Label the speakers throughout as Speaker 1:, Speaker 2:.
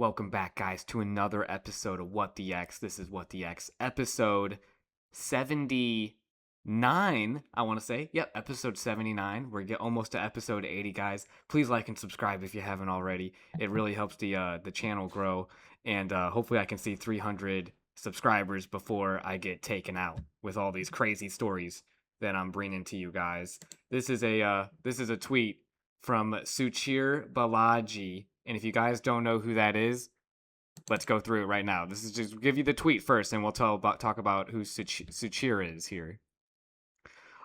Speaker 1: Welcome back, guys, to another episode of What the X. This is What the X, episode 79, I want to say. Yep, episode 79. We're almost to episode 80, guys. Please like and subscribe if you haven't already. It really helps the channel grow, and hopefully I can see 300 subscribers before I get taken out with all these crazy stories that I'm bringing to you guys. This is a tweet from Suchir Balaji. And if you guys don't know who that is, let's go through it right now. This is just give you the tweet first, and we'll talk about who Suchir is here.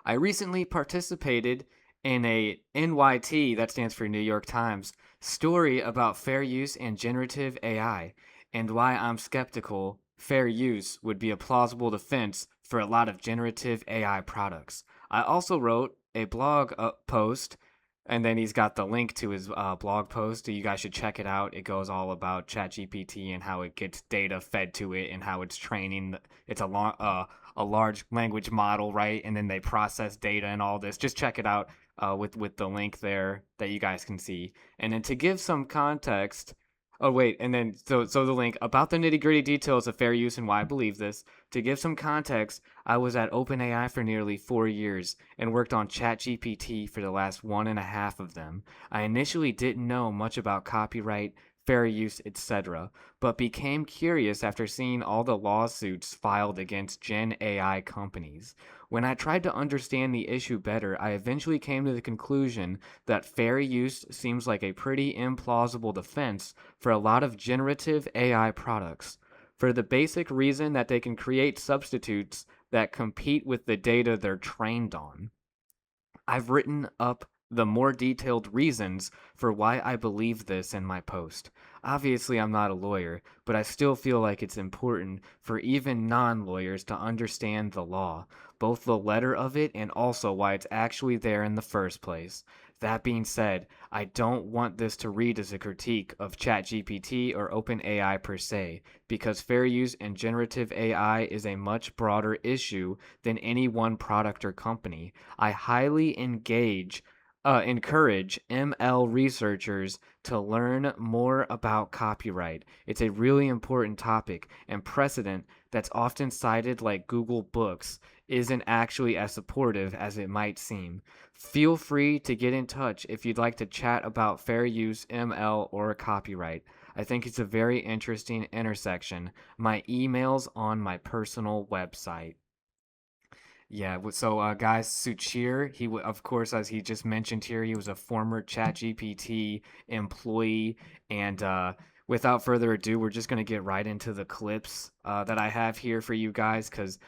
Speaker 1: I recently participated in a NYT, that stands for New York Times, story about fair use and generative AI, and why I'm skeptical fair use would be a plausible defense for a lot of generative AI products. I also wrote a blog post, and then he's got the link to his blog post. You guys should check it out. It goes all about ChatGPT and how it gets data fed to it and how it's training. It's a large language model, right? And then they process data and all this. Just check it out with the link there that you guys can see. And then to give some context, oh wait, and then so the link about the nitty-gritty details of fair use and why I believe this. To give some context, I was at OpenAI for nearly 4 years and worked on ChatGPT for the last 1.5 of them. I initially didn't know much about copyright, fair use, etc., but became curious after seeing all the lawsuits filed against Gen AI companies. When I tried to understand the issue better, I eventually came to the conclusion that fair use seems like a pretty implausible defense for a lot of generative AI products, for the basic reason that they can create substitutes that compete with the data they're trained on. I've written up the more detailed reasons for why I believe this in my post. Obviously, I'm not a lawyer, but I still feel like it's important for even non-lawyers to understand the law, both the letter of it and also why it's actually there in the first place. That being said, I don't want this to read as a critique of ChatGPT or OpenAI per se, because fair use and generative AI is a much broader issue than any one product or company. I highly encourage ML researchers to learn more about copyright. It's a really important topic, and precedent that's often cited, like Google Books, isn't actually as supportive as it might seem. Feel free to get in touch if you'd like to chat about fair use, ML, or copyright. I think it's a very interesting intersection. My email's on my personal website. Yeah, so guys, Suchir, of course, as he just mentioned here, he was a former ChatGPT employee. And without further ado, we're just going to get right into the clips that I have here for you guys, because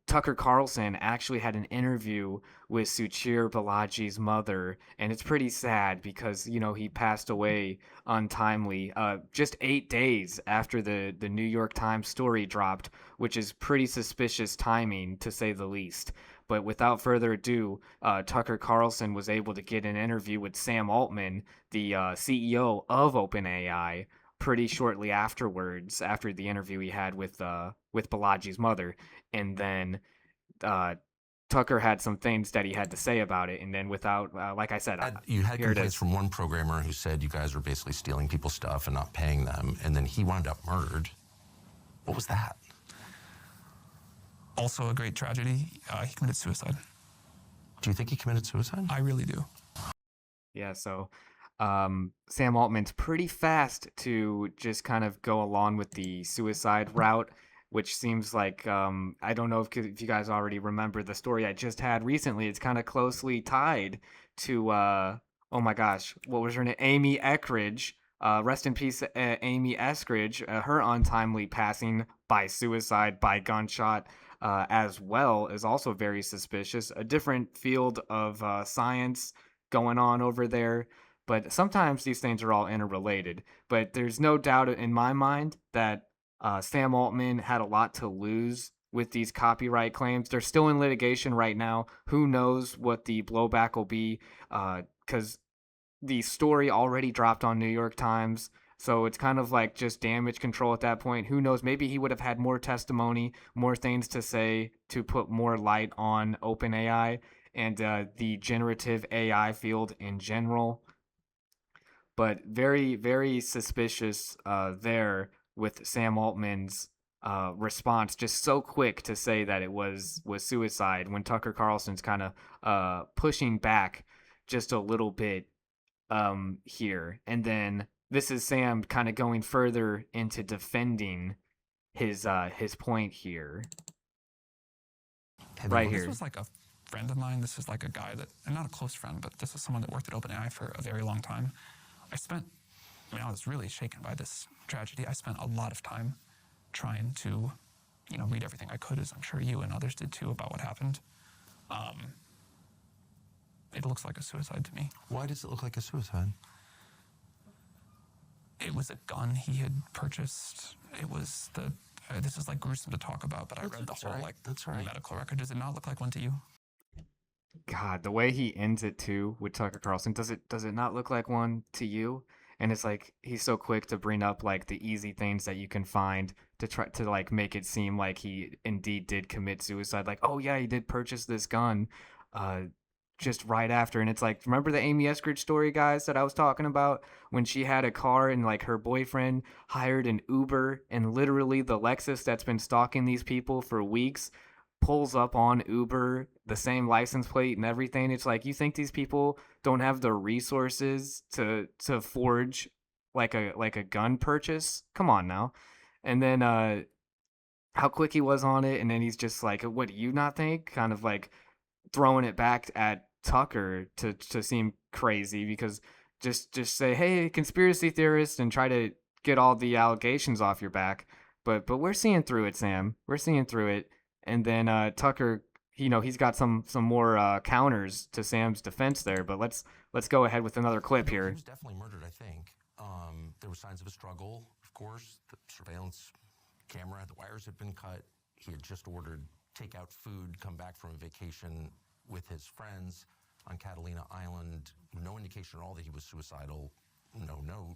Speaker 1: Tucker Carlson actually had an interview with Suchir Balaji's mother, and it's pretty sad because, he passed away untimely just 8 days after the New York Times story dropped, which is pretty suspicious timing, to say the least. But without further ado, Tucker Carlson was able to get an interview with Sam Altman, the CEO of OpenAI, pretty shortly afterwards, after the interview he had with Balaji's mother. And then Tucker had some things that he had to say about it. And then without, like I said,
Speaker 2: You had
Speaker 1: here it
Speaker 2: complaints
Speaker 1: is.
Speaker 2: from one programmer who said you guys were basically stealing people's stuff and not paying them, and then he wound up murdered. What was that?
Speaker 3: Also a great tragedy. He committed suicide.
Speaker 2: Do you think he committed suicide?
Speaker 3: I really do.
Speaker 1: Yeah, so Sam Altman's pretty fast to just kind of go along with the suicide route, which seems like, I don't know if you guys already remember the story I just had recently. It's kind of closely tied to, oh my gosh, what was her name? Amy Eckridge. Rest in peace, Amy Eskridge. Her untimely passing by suicide, by gunshot, as well, is also very suspicious. A different field of science going on over there. But sometimes these things are all interrelated. But there's no doubt in my mind that Sam Altman had a lot to lose with these copyright claims. They're still in litigation right now. Who knows what the blowback will be? Because the story already dropped on New York Times. So it's kind of like just damage control at that point. Who knows? Maybe he would have had more testimony, more things to say to put more light on OpenAI and the generative AI field in general. But very, very suspicious there with Sam Altman's response, just so quick to say that it was suicide when Tucker Carlson's kind of pushing back just a little bit here. And then this is Sam kind of going further into defending his point here. Right
Speaker 3: This
Speaker 1: here.
Speaker 3: was like a friend of mine. This is like a guy that, and not a close friend, but this is someone that worked at OpenAI for a very long time. I was really shaken by this tragedy. I spent a lot of time trying to, read everything I could, as I'm sure you and others did too, about what happened. It looks like a suicide to me.
Speaker 2: Why does it look like a suicide?
Speaker 3: It was a gun he had purchased. It was this is like gruesome to talk about, but I read the whole medical record. Does it not look like one to you?
Speaker 1: God, the way he ends it too with Tucker Carlson, does it not look like one to you? And it's like he's so quick to bring up like the easy things that you can find to try to like make it seem like he indeed did commit suicide. Like, oh yeah, he did purchase this gun just right after. And it's like, remember the Amy Eskridge story, guys, that I was talking about when she had a car and like her boyfriend hired an Uber, and literally the Lexus that's been stalking these people for weeks pulls up on Uber, the same license plate and everything. It's like, you think these people don't have the resources to forge like a gun purchase? Come on now. And then how quick he was on it, and then he's just like, what do you not think? Kind of like throwing it back at Tucker to seem crazy, because just say, hey, conspiracy theorist, and try to get all the allegations off your back. But we're seeing through it, Sam. We're seeing through it. And then Tucker, he's got some more counters to Sam's defense there. But let's go ahead with another clip here.
Speaker 2: He was definitely murdered, I think. There were signs of a struggle, of course. The surveillance camera, the wires had been cut. He had just ordered takeout food, come back from a vacation with his friends on Catalina Island. No indication at all that he was suicidal. No note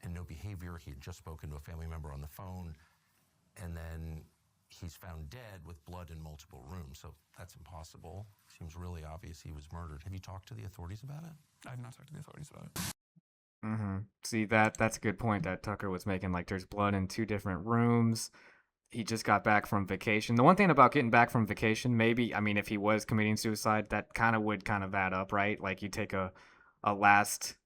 Speaker 2: and no behavior. He had just spoken to a family member on the phone. And then he's found dead with blood in multiple rooms. So that's impossible. Seems really obvious he was murdered. Have you talked to the authorities about it?
Speaker 3: I have not talked to the authorities about it.
Speaker 1: Mm-hmm. See, that's a good point that Tucker was making. Like, there's blood in 2 different rooms. He just got back from vacation. The one thing about getting back from vacation, maybe, I mean, if he was committing suicide, that would add up, right? Like, you take a last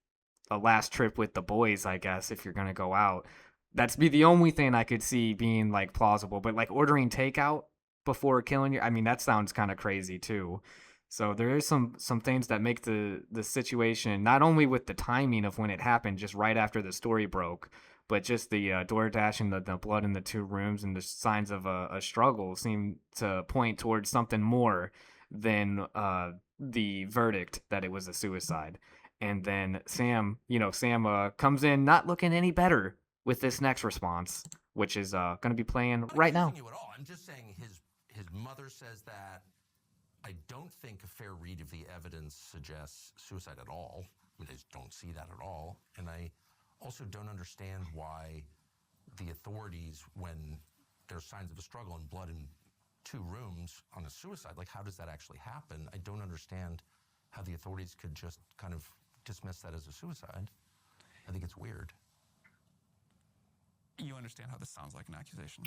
Speaker 1: trip with the boys, I guess, if you're gonna go out. That's be the only thing I could see being like plausible. But like ordering takeout before killing you, I mean, that sounds kind of crazy too. So there is some things that make the situation, not only with the timing of when it happened, just right after the story broke, but just the DoorDash and the blood in the 2 rooms and the signs of a struggle seem to point towards something more than the verdict that it was a suicide. And then Sam comes in not looking any better with this next response, which is going to be playing right now.
Speaker 2: You at all. I'm just saying his mother says that. I don't think a fair read of the evidence suggests suicide at all. I just don't see that at all. And I also don't understand why the authorities, when there's signs of a struggle and blood in 2 rooms on a suicide, like how does that actually happen? I don't understand how the authorities could just kind of dismiss that as a suicide. I think it's weird.
Speaker 3: You understand how this sounds like an accusation?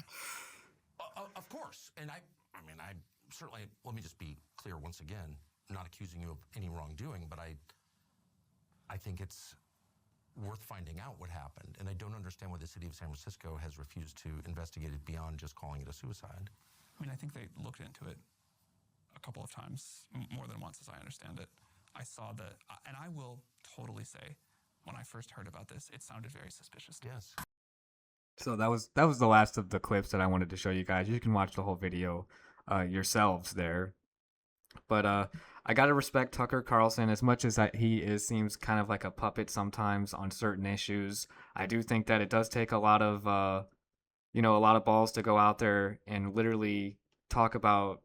Speaker 2: Of course. And I certainly, let me just be clear once again, I'm not accusing you of any wrongdoing, but I think it's worth finding out what happened. And I don't understand why the city of San Francisco has refused to investigate it beyond just calling it a suicide.
Speaker 3: I mean, I think they looked into it a couple of times, more than once, as I understand it. I saw and I will totally say, when I first heard about this, it sounded very suspicious.
Speaker 2: Yes.
Speaker 1: So that was the last of the clips that I wanted to show you guys. You can watch the whole video yourselves there. But I gotta respect Tucker Carlson as much as he seems kind of like a puppet sometimes on certain issues. I do think that it does take a lot of balls to go out there and literally talk about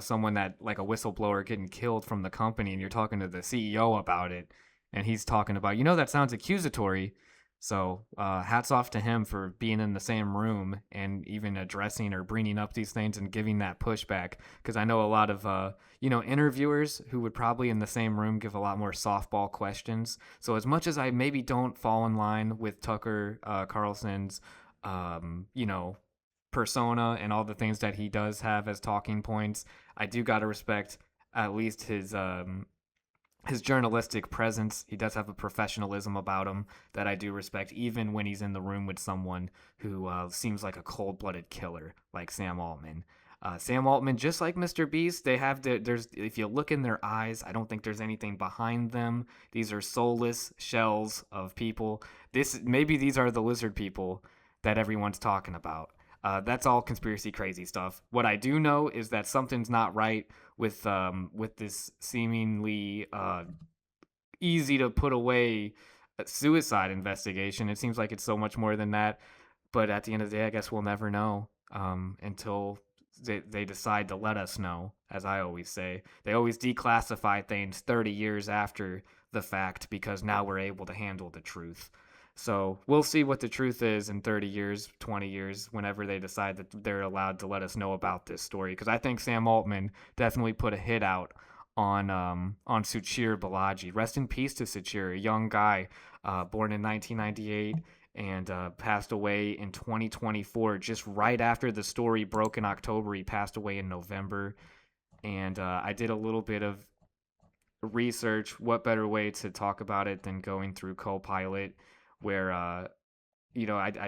Speaker 1: someone that like a whistleblower getting killed from the company, and you're talking to the CEO about it, and he's talking about that sounds accusatory. So hats off to him for being in the same room and even addressing or bringing up these things and giving that pushback. Because I know a lot of interviewers who would probably in the same room give a lot more softball questions. So as much as I maybe don't fall in line with Tucker Carlson's persona and all the things that he does have as talking points, I do gotta respect at least his journalistic presence. He does have a professionalism about him that I do respect, even when he's in the room with someone who seems like a cold-blooded killer, like Sam Altman. Sam Altman, just like Mr. Beast, they have there's if you look in their eyes, I don't think there's anything behind them. These are soulless shells of people. Maybe these are the lizard people that everyone's talking about. That's all conspiracy crazy stuff. What I do know is that something's not right with this seemingly easy to put away suicide investigation. It seems like it's so much more than that. But at the end of the day, I guess we'll never know until they decide to let us know, as I always say. They always declassify things 30 years after the fact because now we're able to handle the truth. So we'll see what the truth is in 30 years, 20 years, whenever they decide that they're allowed to let us know about this story. Because I think Sam Altman definitely put a hit out on Suchir Balaji. Rest in peace to Suchir, a young guy born in 1998 and passed away in 2024, just right after the story broke in October. He passed away in November. And I did a little bit of research. What better way to talk about it than going through Copilot, where I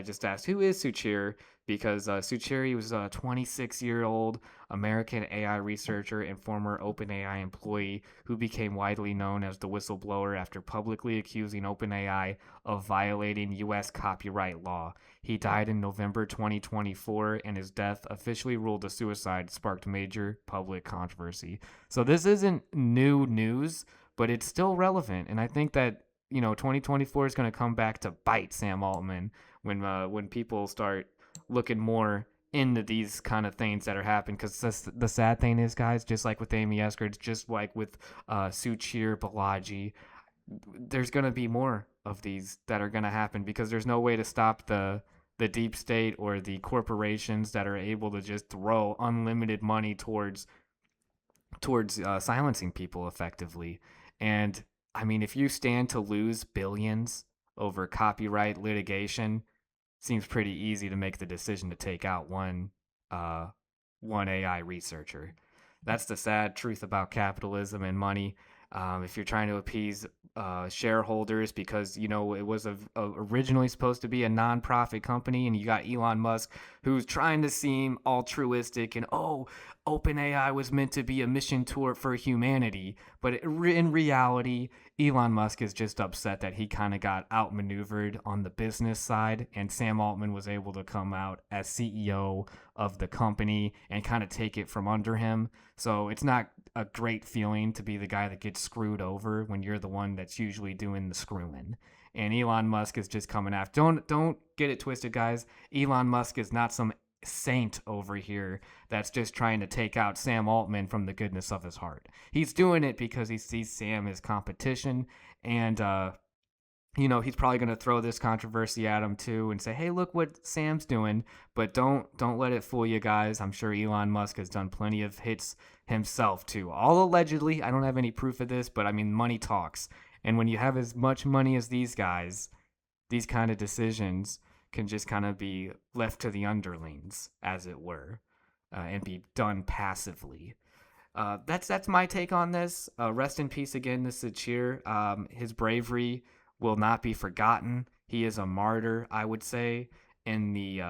Speaker 1: just asked, who is Suchir? Because Suchir, he was a 26-year-old American AI researcher and former OpenAI employee who became widely known as the whistleblower after publicly accusing OpenAI of violating U.S. copyright law. He died in November 2024, and his death, officially ruled a suicide, sparked major public controversy. So this isn't new news, but it's still relevant, and I think that 2024 is going to come back to bite Sam Altman when people start looking more into these kind of things that are happening. Because the sad thing is, guys, just like with Amy Esker, just like with Suchir Balaji, there's going to be more of these that are going to happen because there's no way to stop the deep state or the corporations that are able to just throw unlimited money towards silencing people effectively. And I mean, if you stand to lose billions over copyright litigation, seems pretty easy to make the decision to take out one AI researcher. That's the sad truth about capitalism and money. If you're trying to appease shareholders because it was originally supposed to be a non-profit company, and you got Elon Musk who's trying to seem altruistic and OpenAI was meant to be a mission tour for humanity, but in reality, Elon Musk is just upset that he kind of got outmaneuvered on the business side, and Sam Altman was able to come out as CEO of the company and kind of take it from under him. So it's not a great feeling to be the guy that gets screwed over when you're the one that's usually doing the screwing. And Elon Musk is just coming after. Don't get it twisted, guys. Elon Musk is not some saint over here that's just trying to take out Sam Altman from the goodness of his heart. He's doing it because he sees Sam as competition, and he's probably going to throw this controversy at him too and say, hey, look what Sam's doing. But don't let it fool you guys. I'm sure Elon Musk has done plenty of hits himself too, all allegedly. I don't have any proof of this, but I mean, money talks. And when you have as much money as these guys, these kind of decisions can just kind of be left to the underlings, as it were, and be done passively. That's my take on this. Rest in peace again to Suchir. His bravery will not be forgotten. He is a martyr, I would say, in the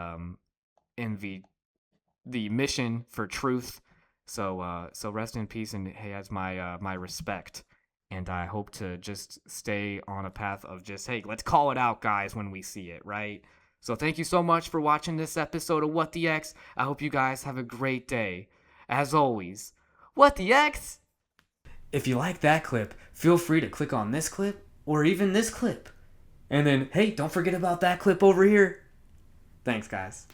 Speaker 1: mission for truth. So rest in peace, and he has my respect. And I hope to just stay on a path of just, hey, let's call it out, guys, when we see it, right? So thank you so much for watching this episode of What the X. I hope you guys have a great day. As always, what the X? If you like that clip, feel free to click on this clip or even this clip. And then, hey, don't forget about that clip over here. Thanks, guys.